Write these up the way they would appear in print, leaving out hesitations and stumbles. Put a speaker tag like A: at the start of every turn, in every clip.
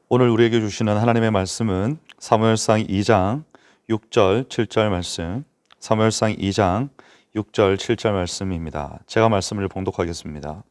A: 오늘 우리에게 주시는 하나님의 말씀은 사무엘상 2장 6절 7절 말씀, 사무엘상 2장 6절 7절 말씀입니다. 제가 말씀을 봉독하겠습니다.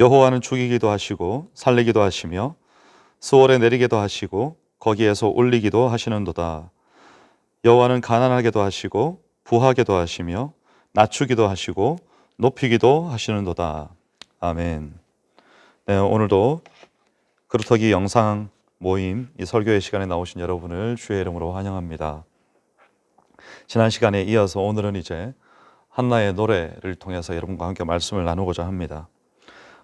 A: 여호와는 죽이기도 하시고 살리기도 하시며 수월에 내리기도 하시고 거기에서 올리기도 하시는도다. 여호와는 가난하게도 하시고 부하게도 하시며 낮추기도 하시고 높이기도 하시는도다. 아멘. 네, 오늘도 그루터기 영상 모임 이 설교의 시간에 나오신 여러분을 주의 이름으로 환영합니다. 지난 시간에 이어서 오늘은 이제 한나의 노래를 통해서 여러분과 함께 말씀을 나누고자 합니다.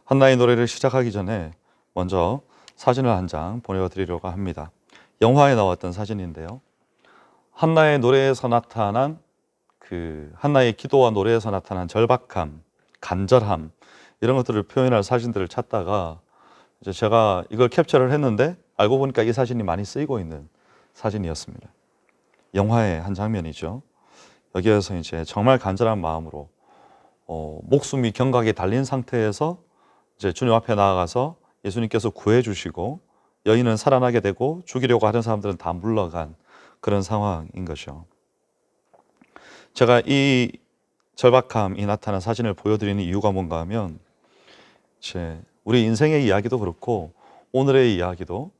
A: 한나의 노래를 시작하기 전에 먼저 사진을 한 장 보내드리려고 합니다. 영화에 나왔던 사진인데요. 한나의 노래에서 나타난 한나의 기도와 노래에서 나타난 절박함, 간절함 이런 것들을 표현할 사진들을 찾다가 이제 제가 이걸 캡처를 했는데 알고 보니까 이 사진이 많이 쓰이고 있는 사진이었습니다. 영화의 한 장면이죠. 여기에서 이제 정말 간절한 마음으로 목숨이 경각에 달린 상태에서 이제 주님 앞에 나아가서 예수님께서 구해 주시고 여인은 살아나게 되고 죽이려고 하는 사람들은 다 물러간 그런 상황인 거죠. 제가 이 절박함이 나타난 사진을 보여드리는 이유가 뭔가 하면 우리 인생의 이야기도 그렇고 오늘의 이야기도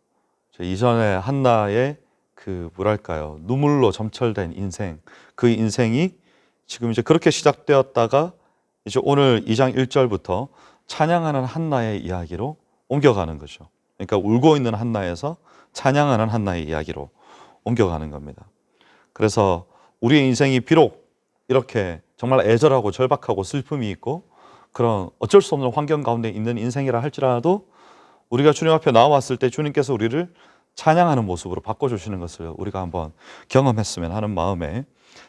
A: 이전에 한나의 눈물로 점철된 인생, 그 인생이 지금 이제 그렇게 시작되었다가 이제 오늘 2장 1절부터 찬양하는 한나의 이야기로 옮겨가는 거죠. 그러니까 울고 있는 한나에서 찬양하는 한나의 이야기로 옮겨가는 겁니다. 그래서 우리의 인생이 비록 이렇게 정말 애절하고 절박하고 슬픔이 있고 그런 어쩔 수 없는 환경 가운데 있는 인생이라 할지라도 우리가 주님 앞에 나왔을 때 주님께서 우리를 찬양하는 모습으로 바꿔주시는 것을 우리가 한번 경험했으면 하는 마음에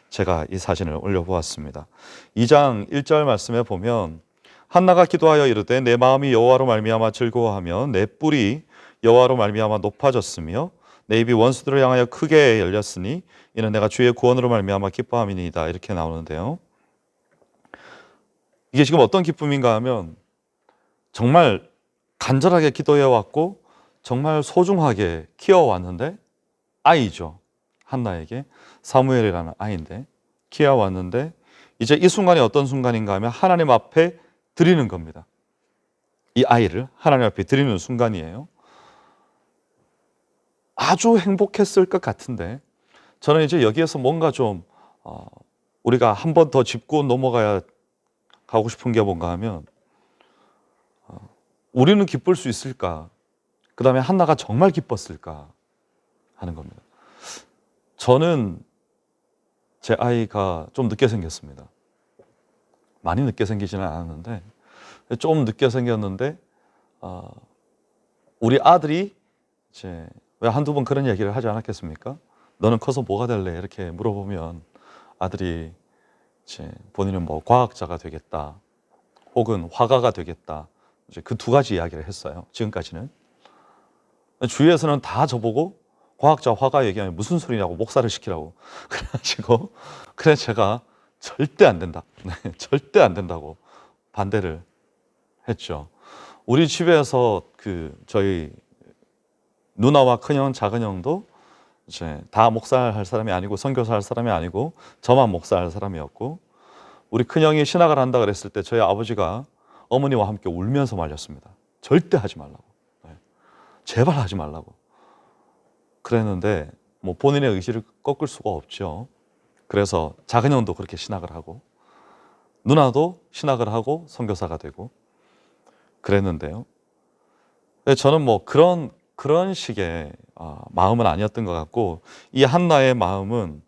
A: 제가 이 사진을 올려보았습니다. 2장 1절 말씀에 보면 한나가 기도하여 이르되 내 마음이 여호와로 말미암아 즐거워하며 내 뿔이 여호와로 말미암아 높아졌으며 내 입이 원수들을 향하여 크게 열렸으니 이는 내가 주의 구원으로 말미암아 기뻐함이니이다. 이렇게 나오는데요. 이게 지금 어떤 기쁨인가 하면 정말 간절하게 기도해왔고 정말 소중하게 키워왔는데 아이죠. 한나에게 사무엘이라는 아이인데 키워왔는데 이제 이 순간이 어떤 순간인가 하면 하나님 앞에 드리는 겁니다. 이 아이를 하나님 앞에 드리는 순간이에요. 아주 행복했을 것 같은데 저는 이제 여기에서 뭔가 좀 우리가 한 번 더 짚고 가고 싶은 게 뭔가 하면 우리는 기쁠 수 있을까? 그 다음에 한나가 정말 기뻤을까? 하는 겁니다. 저는 제 아이가 좀 늦게 생겼습니다. 많이 늦게 생기지는 않았는데 좀 늦게 생겼는데 우리 아들이 이제 왜 한두 번 그런 얘기를 하지 않았겠습니까? 너는 커서 뭐가 될래? 이렇게 물어보면 아들이 이제 본인은 뭐 과학자가 되겠다 혹은 화가가 되겠다 이제 그 두 가지 이야기를 했어요. 지금까지는 주위에서는 다 저보고 과학자 화가 얘기하면 무슨 소리냐고 목사를 시키라고 그래가지고 그래 제가 절대 안 된다 절대 안 된다고 반대를 했죠. 우리 집에서 저희 누나와 큰형 작은형도 이제 다 목사할 사람이 아니고 선교사 할 사람이 아니고 저만 목사할 사람이었고 우리 큰형이 신학을 한다 그랬을 때 저희 아버지가 어머니와 함께 울면서 말렸습니다. 절대 하지 말라고. 제발 하지 말라고. 그랬는데 뭐 본인의 의지를 꺾을 수가 없죠. 그래서 작은형도 그렇게 신학을 하고 누나도 신학을 하고 선교사가 되고 그랬는데요. 저는 뭐 그런 식의 마음은 아니었던 것 같고 이 한나의 마음은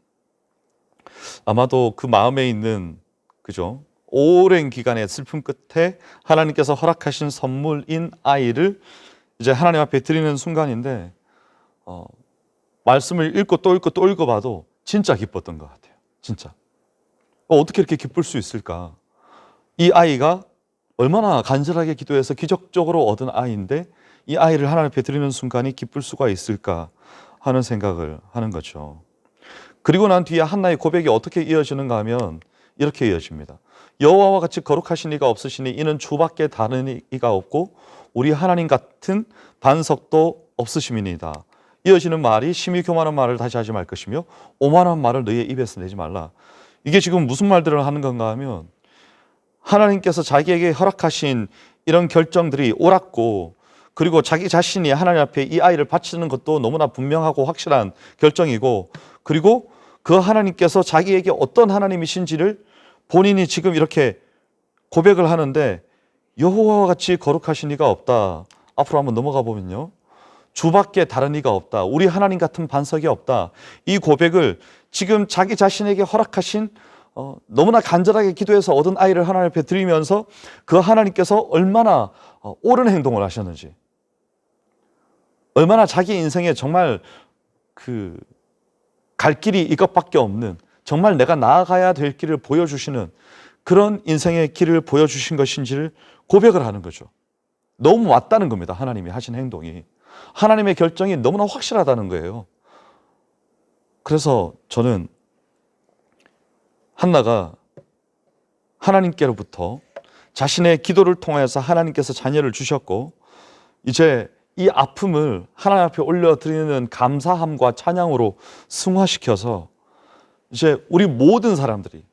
A: 아마도 그 마음에 있는 오랜 기간의 슬픔 끝에 하나님께서 허락하신 선물인 아이를 이제 하나님 앞에 드리는 순간인데 말씀을 읽고 또 읽고 또 읽어봐도 진짜 기뻤던 것 같아요. 진짜 어떻게 이렇게 기쁠 수 있을까? 이 아이가 얼마나 간절하게 기도해서 기적적으로 얻은 아이인데 이 아이를 하나님 앞에 드리는 순간이 기쁠 수가 있을까 하는 생각을 하는 거죠. 그리고 난 뒤에 한나의 고백이 어떻게 이어지는가 하면 이렇게 이어집니다. 여호와와 같이 거룩하신 이가 없으시니 이는 주밖에 다른 이가 없고 우리 하나님 같은 반석도 없으심이니이다. 이어지는 말이 심히 교만한 말을 다시 하지 말 것이며 오만한 말을 너희의 입에서 내지 말라. 이게 지금 무슨 말들을 하는 건가 하면 하나님께서 자기에게 허락하신 이런 결정들이 옳았고, 그리고 자기 자신이 하나님 앞에 이 아이를 바치는 것도 너무나 분명하고 확실한 결정이고, 그리고 그 하나님께서 자기에게 어떤 하나님이신지를 본인이 지금 이렇게 고백을 하는데, 여호와와 같이 거룩하신 이가 없다. 앞으로 한번 넘어가 보면요, 주밖에 다른 이가 없다. 우리 하나님 같은 반석이 없다. 이 고백을 지금 자기 자신에게 허락하신 너무나 간절하게 기도해서 얻은 아이를 하나님 앞에 드리면서 그 하나님께서 얼마나 옳은 행동을 하셨는지, 얼마나 자기 인생에 정말 그 갈 길이 이것밖에 없는, 정말 내가 나아가야 될 길을 보여주시는 그런 인생의 길을 보여주신 것인지를 고백을 하는 거죠. 너무 맞다는 겁니다. 하나님이 하신 행동이. 하나님의 결정이 너무나 확실하다는 거예요. 그래서 저는 한나가 하나님께로부터 자신의 기도를 통해서 하나님께서 자녀를 주셨고, 이제 이 아픔을 하나님 앞에 올려드리는 감사함과 찬양으로 승화시켜서 이제 우리 모든 사람들이,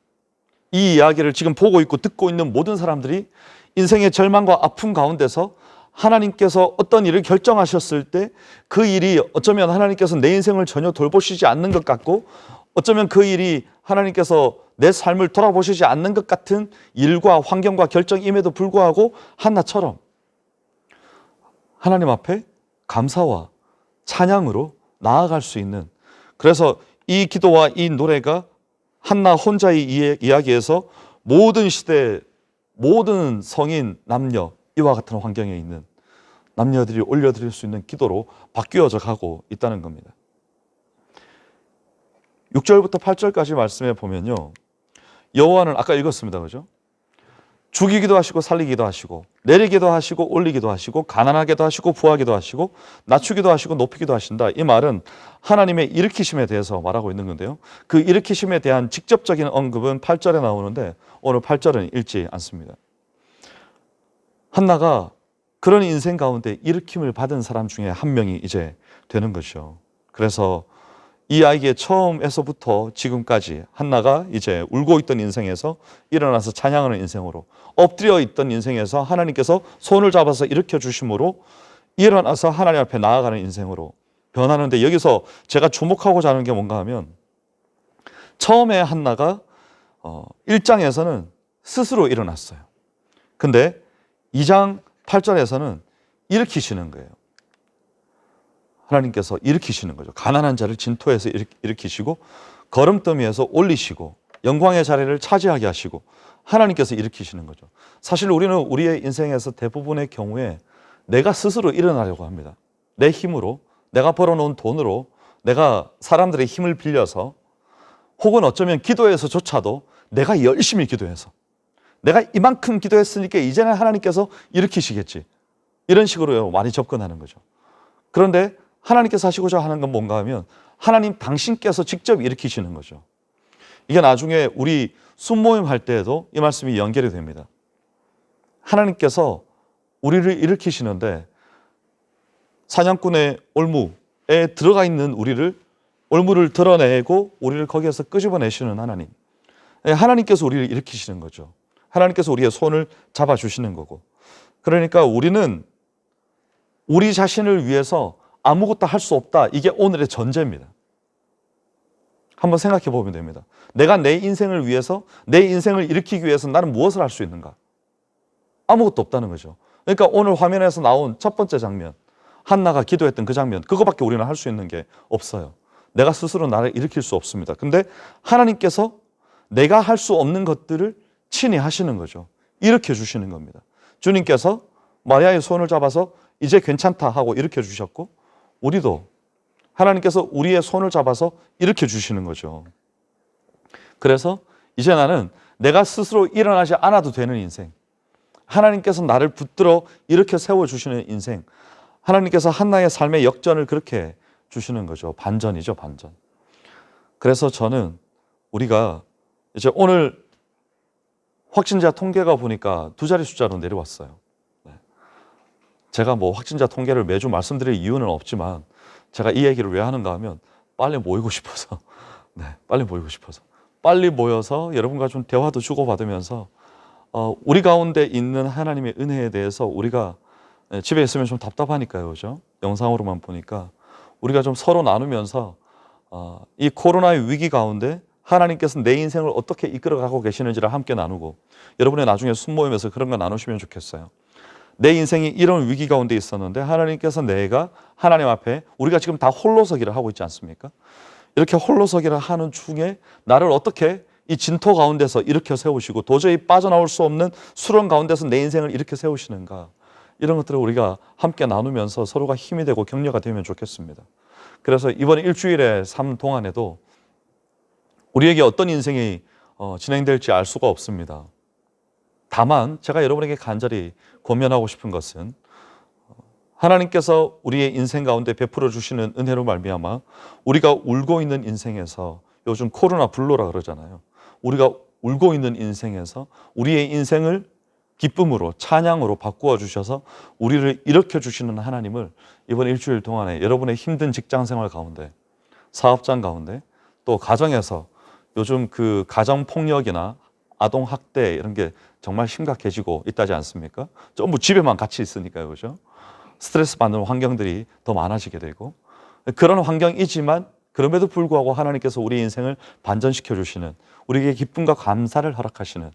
A: 이 이야기를 지금 보고 있고 듣고 있는 모든 사람들이 인생의 절망과 아픔 가운데서 하나님께서 어떤 일을 결정하셨을 때 그 일이 어쩌면 하나님께서 내 인생을 전혀 돌보시지 않는 것 같고, 어쩌면 그 일이 하나님께서 내 삶을 돌아보시지 않는 것 같은 일과 환경과 결정임에도 불구하고 한나처럼 하나님 앞에 감사와 찬양으로 나아갈 수 있는, 그래서 이 기도와 이 노래가 한나 혼자의 이야기에서 모든 시대, 모든 성인, 남녀, 이와 같은 환경에 있는 남녀들이 올려드릴 수 있는 기도로 바뀌어져 가고 있다는 겁니다. 6절부터 8절까지 말씀해 보면요, 여호와는 아까 읽었습니다. 그죠? 죽이기도 하시고 살리기도 하시고 내리기도 하시고 올리기도 하시고 가난하게도 하시고 부하기도 하시고 낮추기도 하시고 높이기도 하신다. 이 말은 하나님의 일으키심에 대해서 말하고 있는 건데요, 그 일으키심에 대한 직접적인 언급은 8절에 나오는데 오늘 8절은 읽지 않습니다. 한나가 그런 인생 가운데 일으킴을 받은 사람 중에 한 명이 이제 되는 것이죠. 그래서 이 아이의 처음에서부터 지금까지 한나가 이제 울고 있던 인생에서 일어나서 찬양하는 인생으로, 엎드려 있던 인생에서 하나님께서 손을 잡아서 일으켜 주심으로 일어나서 하나님 앞에 나아가는 인생으로 변하는데, 여기서 제가 주목하고자 하는 게 뭔가 하면, 처음에 한나가 1장에서는 스스로 일어났어요. 근데 2장 8절에서는 일으키시는 거예요. 하나님께서 일으키시는 거죠. 가난한 자를 진토에서 일으키시고 거름더미에서 올리시고 영광의 자리를 차지하게 하시고 하나님께서 일으키시는 거죠. 사실 우리는 우리의 인생에서 대부분의 경우에 내가 스스로 일어나려고 합니다. 내 힘으로, 내가 벌어놓은 돈으로, 내가 사람들의 힘을 빌려서, 혹은 어쩌면 기도에서조차도 내가 열심히 기도해서, 내가 이만큼 기도했으니까 이제는 하나님께서 일으키시겠지, 이런 식으로 많이 접근하는 거죠. 그런데 하나님께서 하시고자 하는 건 뭔가 하면 하나님 당신께서 직접 일으키시는 거죠. 이게 나중에 우리 순모임 할 때에도 이 말씀이 연결이 됩니다. 하나님께서 우리를 일으키시는데 사냥꾼의 올무에 들어가 있는 우리를, 올무를 드러내고 우리를 거기에서 끄집어내시는 하나님, 하나님께서 우리를 일으키시는 거죠. 하나님께서 우리의 손을 잡아주시는 거고, 그러니까 우리는 우리 자신을 위해서 아무것도 할 수 없다. 이게 오늘의 전제입니다. 한번 생각해 보면 됩니다. 내가 내 인생을 위해서, 내 인생을 일으키기 위해서 나는 무엇을 할 수 있는가? 아무것도 없다는 거죠. 그러니까 오늘 화면에서 나온 첫 번째 장면, 한나가 기도했던 그 장면, 그거밖에 우리는 할 수 있는 게 없어요. 내가 스스로 나를 일으킬 수 없습니다. 근데 하나님께서 내가 할 수 없는 것들을 친히 하시는 거죠. 일으켜 주시는 겁니다. 주님께서 마리아의 손을 잡아서 이제 괜찮다 하고 일으켜 주셨고, 우리도 하나님께서 우리의 손을 잡아서 일으켜 주시는 거죠. 그래서 이제 나는 내가 스스로 일어나지 않아도 되는 인생, 하나님께서 나를 붙들어 일으켜 세워주시는 인생, 하나님께서 한나의 삶의 역전을 그렇게 주시는 거죠. 반전이죠, 반전. 그래서 저는 우리가 이제 오늘 확진자 통계가 보니까 2자리 숫자로 내려왔어요. 제가 뭐 확진자 통계를 매주 말씀드릴 이유는 없지만 제가 이 얘기를 왜 하는가 하면 빨리 모이고 싶어서 네, 빨리 모이고 싶어서 빨리 모여서 여러분과 좀 대화도 주고받으면서 우리 가운데 있는 하나님의 은혜에 대해서 우리가 집에 있으면 좀 답답하니까요, 그죠? 영상으로만 보니까 우리가 좀 서로 나누면서 이 코로나의 위기 가운데 하나님께서 내 인생을 어떻게 이끌어가고 계시는지를 함께 나누고 여러분의 나중에 순모임에서 그런 거 나누시면 좋겠어요. 내 인생이 이런 위기 가운데 있었는데 하나님께서 내가 하나님 앞에 우리가 지금 다 홀로서기를 하고 있지 않습니까? 이렇게 홀로서기를 하는 중에 나를 어떻게 이 진토 가운데서 일으켜 세우시고 도저히 빠져나올 수 없는 수렁 가운데서 내 인생을 일으켜 세우시는가, 이런 것들을 우리가 함께 나누면서 서로가 힘이 되고 격려가 되면 좋겠습니다. 그래서 이번 일주일의 삶 동안에도 우리에게 어떤 인생이 진행될지 알 수가 없습니다. 다만 제가 여러분에게 간절히 권면하고 싶은 것은 하나님께서 우리의 인생 가운데 베풀어 주시는 은혜로 말미암아 우리가 울고 있는 인생에서, 요즘 코로나 불로라 그러잖아요. 우리가 울고 있는 인생에서 우리의 인생을 기쁨으로 찬양으로 바꾸어 주셔서 우리를 일으켜 주시는 하나님을 이번 일주일 동안에 여러분의 힘든 직장 생활 가운데, 사업장 가운데, 또 가정에서 요즘 그 가정 폭력이나 아동 학대 이런 게 정말 심각해지고 있다지 않습니까? 전부 집에만 같이 있으니까요, 그죠? 스트레스 받는 환경들이 더 많아지게 되고, 그런 환경이지만 그럼에도 불구하고 하나님께서 우리 인생을 반전시켜 주시는, 우리에게 기쁨과 감사를 허락하시는,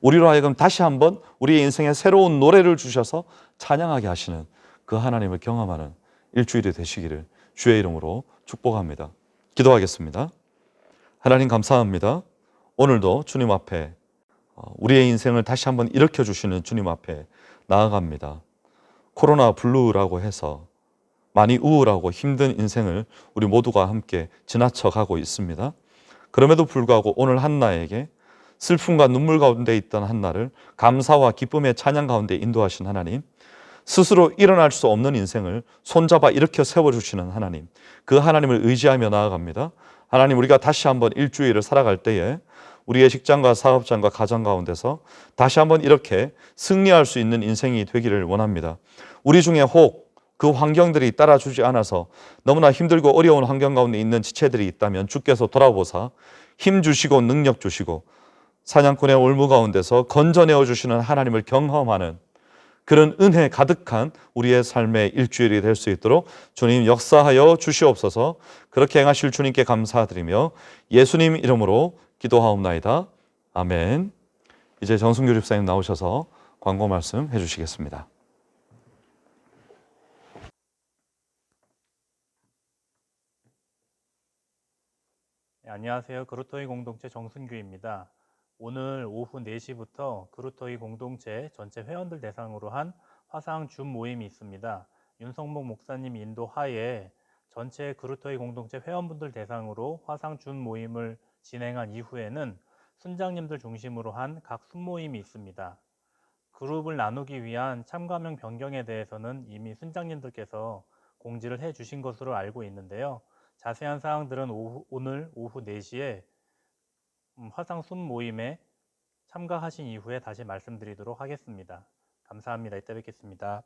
A: 우리로 하여금 다시 한번 우리의 인생에 새로운 노래를 주셔서 찬양하게 하시는 그 하나님을 경험하는 일주일이 되시기를 주의 이름으로 축복합니다. 기도하겠습니다. 하나님 감사합니다. 오늘도 주님 앞에 우리의 인생을 다시 한번 일으켜 주시는 주님 앞에 나아갑니다. 코로나 블루라고 해서 많이 우울하고 힘든 인생을 우리 모두가 함께 지나쳐 가고 있습니다. 그럼에도 불구하고 오늘 한나에게 슬픔과 눈물 가운데 있던 한나를 감사와 기쁨의 찬양 가운데 인도하신 하나님, 스스로 일어날 수 없는 인생을 손잡아 일으켜 세워주시는 하나님, 그 하나님을 의지하며 나아갑니다. 하나님, 우리가 다시 한번 일주일을 살아갈 때에 우리의 직장과 사업장과 가정 가운데서 다시 한번 이렇게 승리할 수 있는 인생이 되기를 원합니다. 우리 중에 혹 그 환경들이 따라주지 않아서 너무나 힘들고 어려운 환경 가운데 있는 지체들이 있다면 주께서 돌아보사 힘 주시고 능력 주시고 사냥꾼의 올무 가운데서 건져내어 주시는 하나님을 경험하는 그런 은혜 가득한 우리의 삶의 일주일이 될 수 있도록 주님 역사하여 주시옵소서. 그렇게 행하실 주님께 감사드리며 예수님 이름으로 기도하옵나이다. 아멘. 이제 정순규 집사님 나오셔서 광고 말씀 해주시겠습니다.
B: 네, 안녕하세요. 그루터기 공동체 정순규입니다. 오늘 오후 4시부터 그루터기 공동체 전체 회원들 대상으로 한 화상 줌 모임이 있습니다. 윤성목 목사님 인도하에 전체 그루터기 공동체 회원분들 대상으로 화상 줌 모임을 진행한 이후에는 순장님들 중심으로 한 각 순모임이 있습니다. 그룹을 나누기 위한 참가명 변경에 대해서는 이미 순장님들께서 공지를 해주신 것으로 알고 있는데요. 자세한 사항들은 오늘 오후 4시에 화상 순 모임에 참가하신 이후에 다시 말씀드리도록 하겠습니다. 감사합니다. 이따 뵙겠습니다.